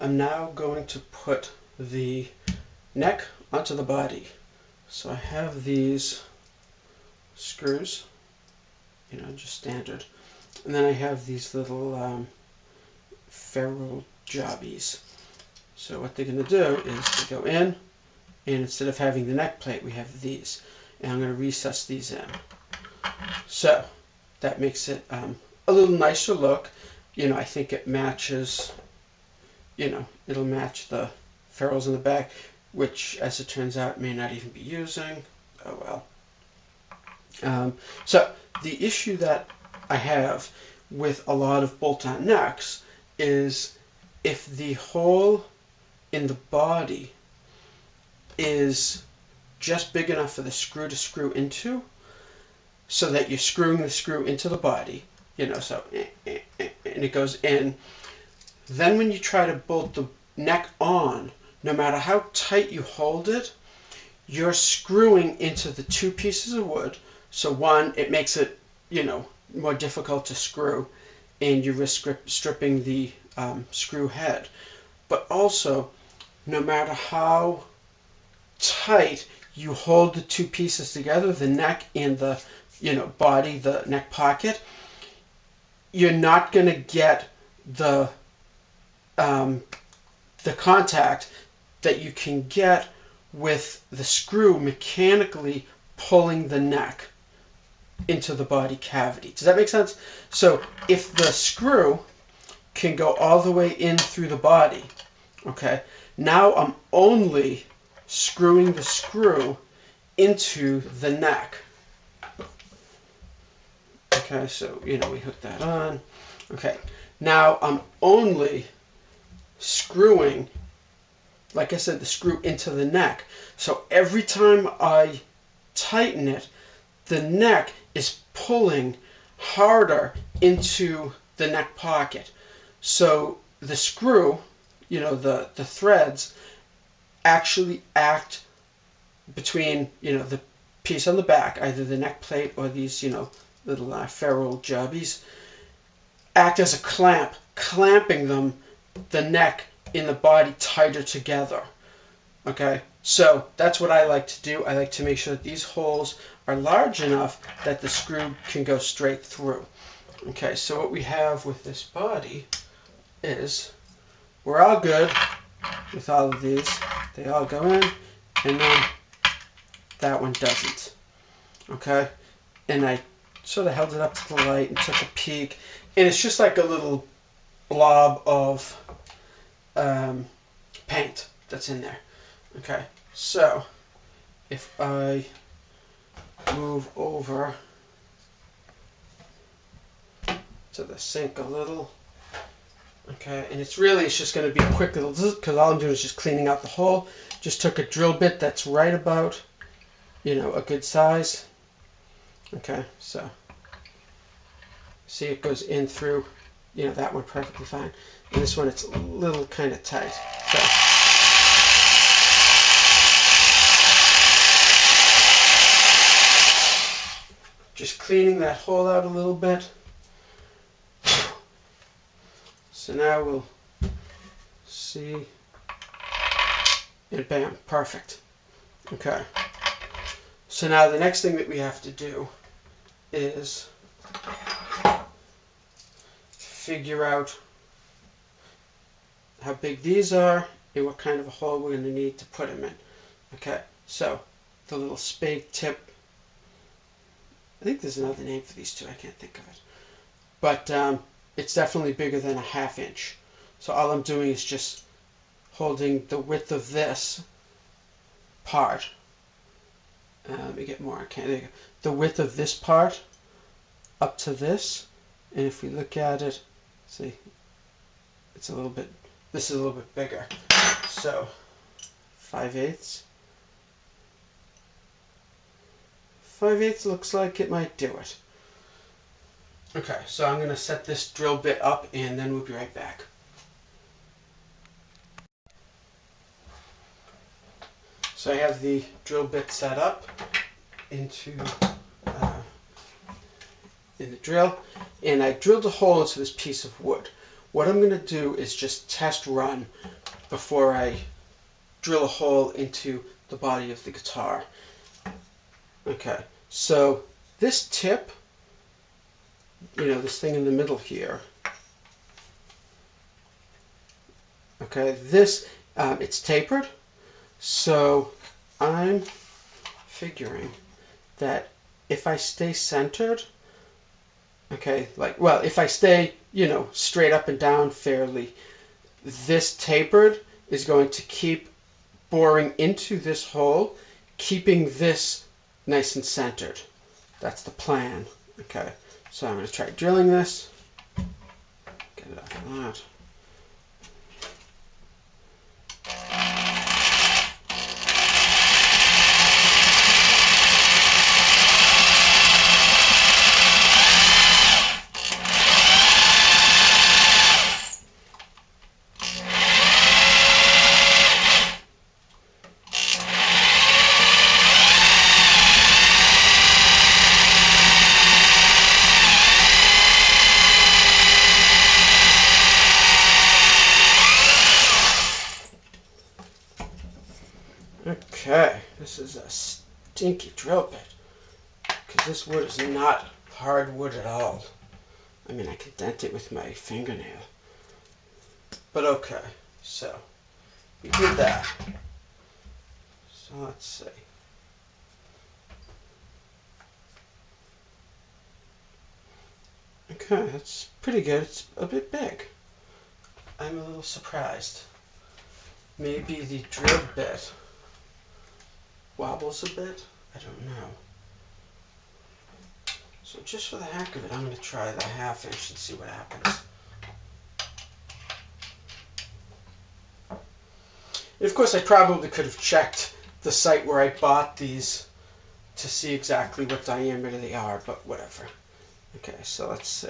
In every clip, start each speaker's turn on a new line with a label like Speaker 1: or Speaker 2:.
Speaker 1: I'm now going to put the neck onto the body. So I have these screws, just standard. And then I have these little ferrule jobbies. So what they're going to do is to go in, and instead of having the neck plate, we have these. And I'm going to recess these in. So that makes it a little nicer look. I think it matches, it'll match the ferrules in the back, which, as it turns out, may not even be using. Oh well. So the issue that I have with a lot of bolt-on necks is if the hole in the body is just big enough for the screw to screw into, so that you're screwing the screw into the body, so and it goes in. Then when you try to bolt the neck on, no matter how tight you hold it, you're screwing into the two pieces of wood. So one, it makes it, more difficult to screw, and you risk stripping the screw head. But also, no matter how tight you hold the two pieces together, the neck and the body, the neck pocket, you're not going to get the contact that you can get with the screw mechanically pulling the neck into the body cavity. Does that make sense? So if the screw can go all the way in through the body, okay, now I'm only screwing the screw into the neck. Okay, so, we hook that on. Okay, now I'm only screwing, like I said, the screw into the neck. So every time I tighten it, the neck is pulling harder into the neck pocket. So the screw, the threads actually act between, the piece on the back, either the neck plate or these, little ferrule jobbies, act as a clamp, clamping the neck in the body tighter together. Okay, so that's what I like to do. I like to make sure that these holes are large enough that the screw can go straight through. Okay, so what we have with this body is we're all good with all of these. They all go in, and then that one doesn't. Okay, and I sort of held it up to the light and took a peek, and it's just like a little blob of paint that's in there. Okay, so if I move over to the sink a little, okay, and it's just going to be a quick little, because all I'm doing is just cleaning out the hole. Just took a drill bit that's right about, a good size. Okay, so see, it goes in through, that one perfectly fine. And this one, it's a little kind of tight. So just cleaning that hole out a little bit. So now we'll see, and bam, perfect. Okay. So now the next thing that we have to do is figure out how big these are and what kind of a hole we're going to need to put them in. Okay, so the little spade tip, I think there's another name for these two, I can't think of it. But it's definitely bigger than a 1/2 inch. So all I'm doing is just holding the width of this part. Let me get more. Okay, there you go. The width of this part up to this, and if we look at it, see, it's a little bit. This is a little bit bigger. So 5/8. 5/8 looks like it might do it. Okay, so I'm going to set this drill bit up, and then we'll be right back. So I have the drill bit set up into in the drill, and I drilled a hole into this piece of wood. what I'm going to do is just test run before I drill a hole into the body of the guitar. Okay, so this tip, this thing in the middle here, okay, this, it's tapered, so I'm figuring that if I stay centered, okay, if I stay, straight up and down fairly, this tapered is going to keep boring into this hole, keeping this nice and centered. That's the plan. Okay, so I'm going to try drilling this. Get it off of that. Okay, this is a stinky drill bit, because this wood is not hard wood at all. I mean, I can dent it with my fingernail. But okay, so we did that. So let's see. Okay, that's pretty good. It's a bit big. I'm a little surprised. Maybe the drill bit wobbles a bit? I don't know. So just for the heck of it, I'm going to try the 1/2 inch and see what happens. And of course, I probably could have checked the site where I bought these to see exactly what diameter they are, but whatever. Okay, so let's see.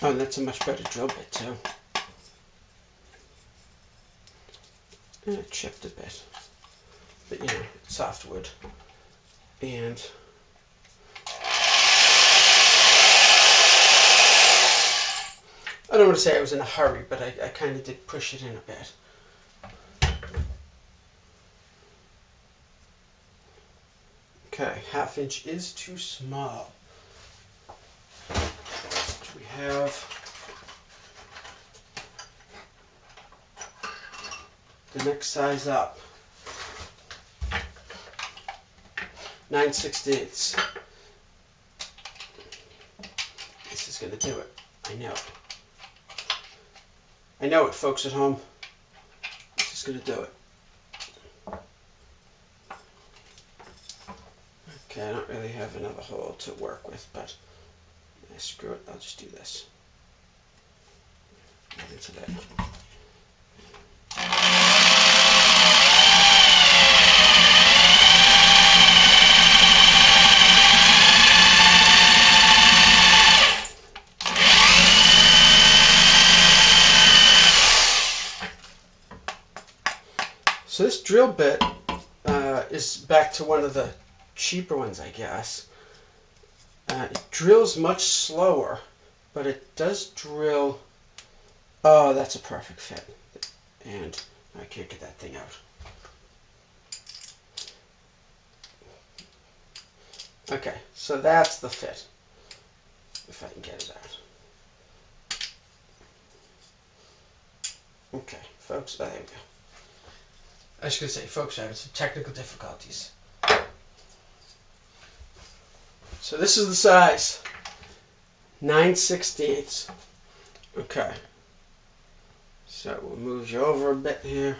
Speaker 1: Oh, that's a much better drill bit too. And it chipped a bit, but it's softwood. And I don't want to say I was in a hurry, but I kind of did push it in a bit. Okay, 1/2 inch is too small. We have the next size up, 9/16. This is going to do it. I know. I know it, folks at home. This is going to do it. Okay, I don't really have another hole to work with, but screw it, I'll just do this. Right into that. So this drill bit is back to one of the cheaper ones, I guess. It drills much slower, but it does drill. Oh, that's a perfect fit. And I can't get that thing out. Okay, so that's the fit. If I can get it out. Okay, folks, there we go. I was going to say, folks, I had some technical difficulties. So this is the size, 9/16. Okay. So we'll move you over a bit here.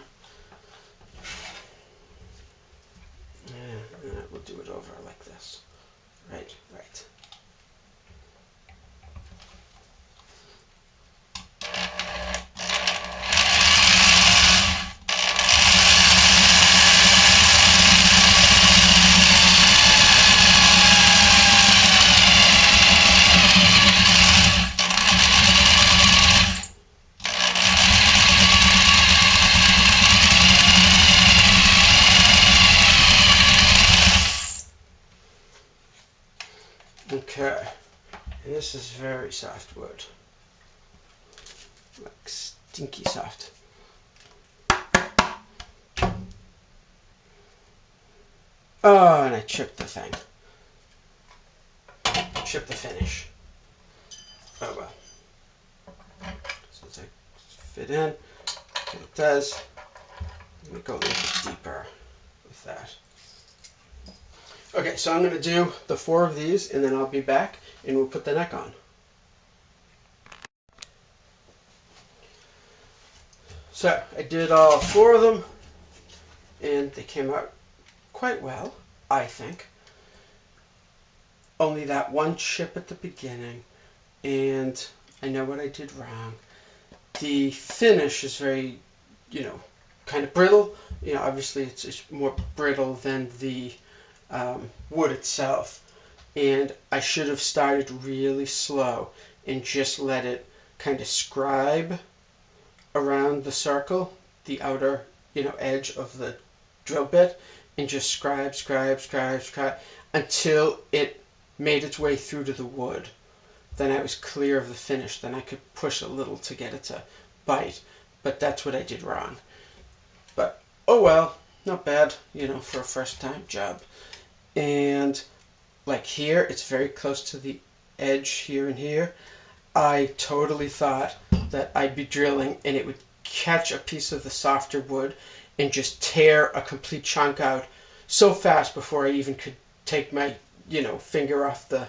Speaker 1: Yeah, and we'll do it over like this. Right, right. Okay, and this is very soft wood, like stinky soft. Oh, and I chipped the thing. Chipped the finish. Oh well. So it's like fit in. It does. Let me go a little bit deeper with that. Okay, so I'm going to do the 4 of these, and then I'll be back, and we'll put the neck on. So I did all 4 of them, and they came out quite well, I think. Only that one chip at the beginning, and I know what I did wrong. The finish is very, kind of brittle. Obviously it's more brittle than the wood itself. And I should have started really slow and just let it kind of scribe around the circle, the outer, edge of the drill bit, and just scribe until it made its way through to the wood. Then I was clear of the finish. Then I could push a little to get it to bite. But that's what I did wrong. But, oh well, not bad, for a first time job. And like here, it's very close to the edge here and here. I totally thought that I'd be drilling and it would catch a piece of the softer wood and just tear a complete chunk out so fast before I even could take my, finger off the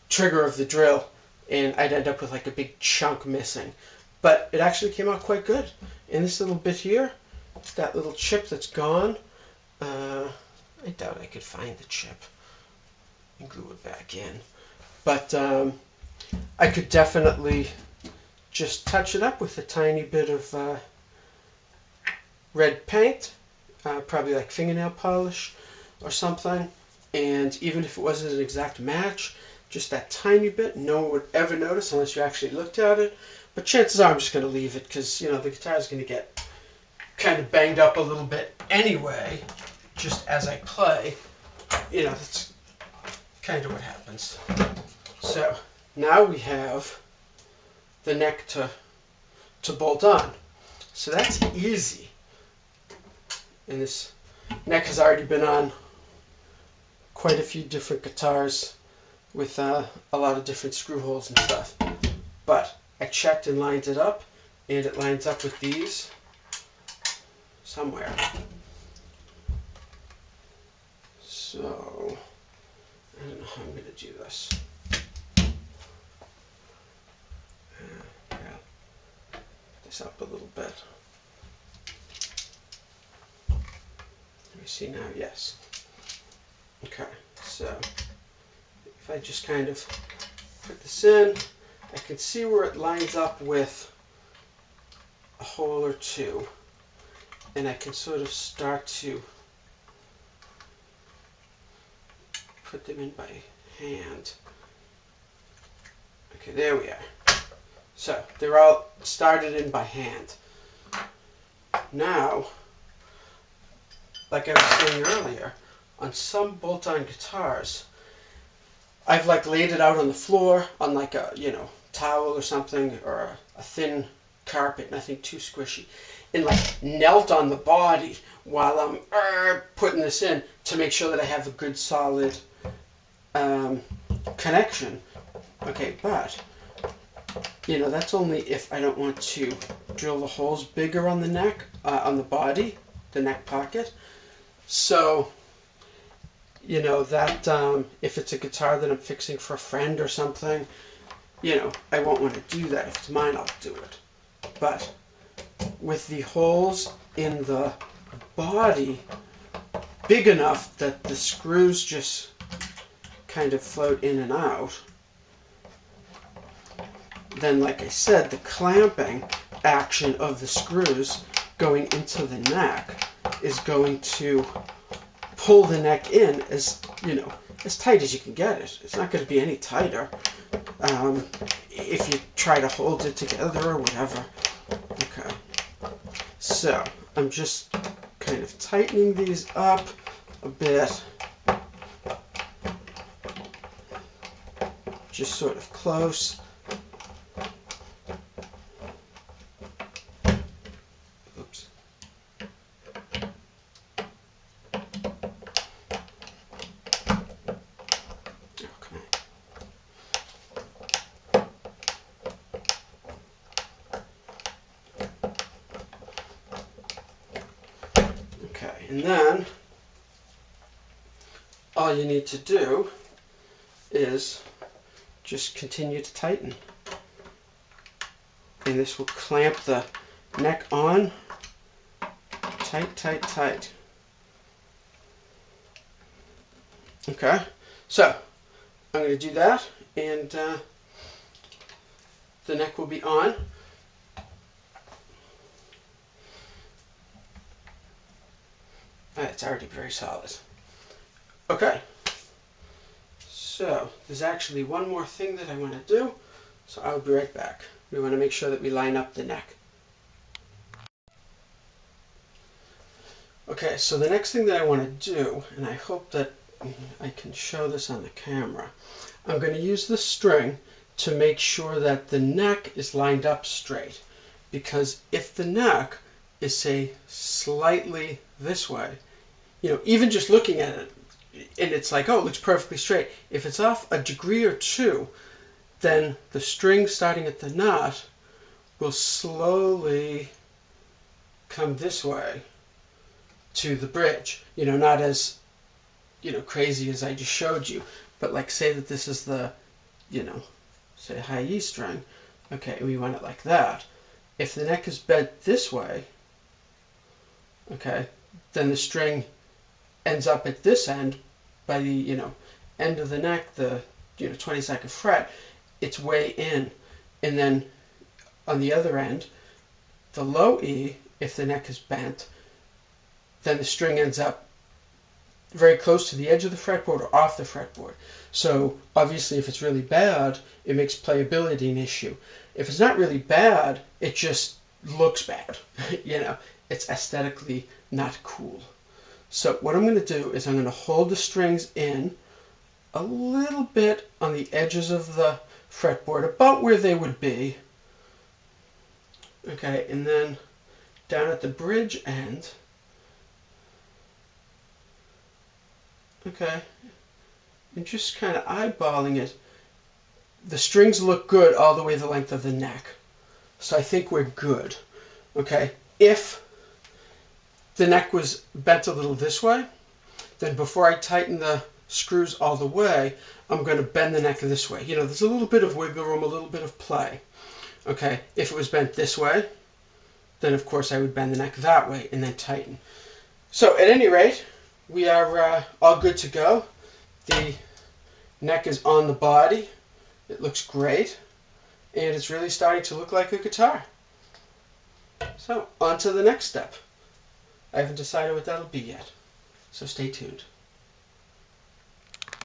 Speaker 1: trigger of the drill, and I'd end up with like a big chunk missing. But it actually came out quite good. In this little bit here, that little chip that's gone, I doubt I could find the chip and glue it back in. But I could definitely just touch it up with a tiny bit of red paint, probably like fingernail polish or something. And even if it wasn't an exact match, just that tiny bit, no one would ever notice unless you actually looked at it. But chances are I'm just going to leave it because, the guitar is going to get kind of banged up a little bit anyway, just as I play. That's kind of what happens. So now we have the neck to bolt on. So that's easy. And this neck has already been on quite a few different guitars with a lot of different screw holes and stuff. But I checked and lined it up, and it lines up with these somewhere. So, I don't know how I'm going to do this. This up a little bit. Let me see now, yes. Okay, so if I just kind of put this in, I can see where it lines up with a hole or two, and I can sort of start to put them in by hand. Okay, there we are. So they're all started in by hand. Now, like I was saying earlier, on some bolt-on guitars, I've like laid it out on the floor on like a, towel or something, or a thin carpet, nothing too squishy, and like knelt on the body while I'm putting this in to make sure that I have a good solid connection. Okay, but that's only if I don't want to drill the holes bigger on the neck, on the body, the neck pocket. So that if it's a guitar that I'm fixing for a friend or something, I won't want to do that. If it's mine, I'll do it. But with the holes in the body big enough that the screws just kind of float in and out, then, like I said, the clamping action of the screws going into the neck is going to pull the neck in as tight as you can get it. It's not going to be any tighter if you try to hold it together or whatever. Okay, so I'm just kind of tightening these up a bit. just sort of close. Oops. Okay, and then all you need to do is just continue to tighten. And this will clamp the neck on tight, tight, tight. Okay, so I'm going to do that, and the neck will be on. It's already very solid. Okay, so there's actually one more thing that I want to do, so I'll be right back. We want to make sure that we line up the neck. Okay, so the next thing that I want to do, and I hope that I can show this on the camera, I'm going to use the string to make sure that the neck is lined up straight. Because if the neck is, say, slightly this way, you know, even just looking at it, and it's like, oh, it looks perfectly straight. If it's off a degree or two, then the string starting at the knot will slowly come this way to the bridge. You know, not as, you know, crazy as I just showed you, but like say that this is the, you know, say high E string. Okay, we want it like that. If the neck is bent this way, okay, then the string ends up at this end by the, you know, end of the neck, the, you know, 22nd fret, it's way in. And then on the other end, the low E, if the neck is bent, then the string ends up very close to the edge of the fretboard or off the fretboard. So obviously if it's really bad, it makes playability an issue. If it's not really bad, it just looks bad. You know, it's aesthetically not cool. So what I'm going to do is I'm going to hold the strings in a little bit on the edges of the fretboard, about where they would be. Okay, and then down at the bridge end, okay, and just kind of eyeballing it. The strings look good all the way the length of the neck. So I think we're good. Okay, if the neck was bent a little this way, then before I tighten the screws all the way, I'm going to bend the neck this way. You know, there's a little bit of wiggle room, a little bit of play. Okay, if it was bent this way, then of course I would bend the neck that way and then tighten. So at any rate, we are all good to go. The neck is on the body. It looks great. And it's really starting to look like a guitar. So on to the next step. I haven't decided what that'll be yet. So stay tuned.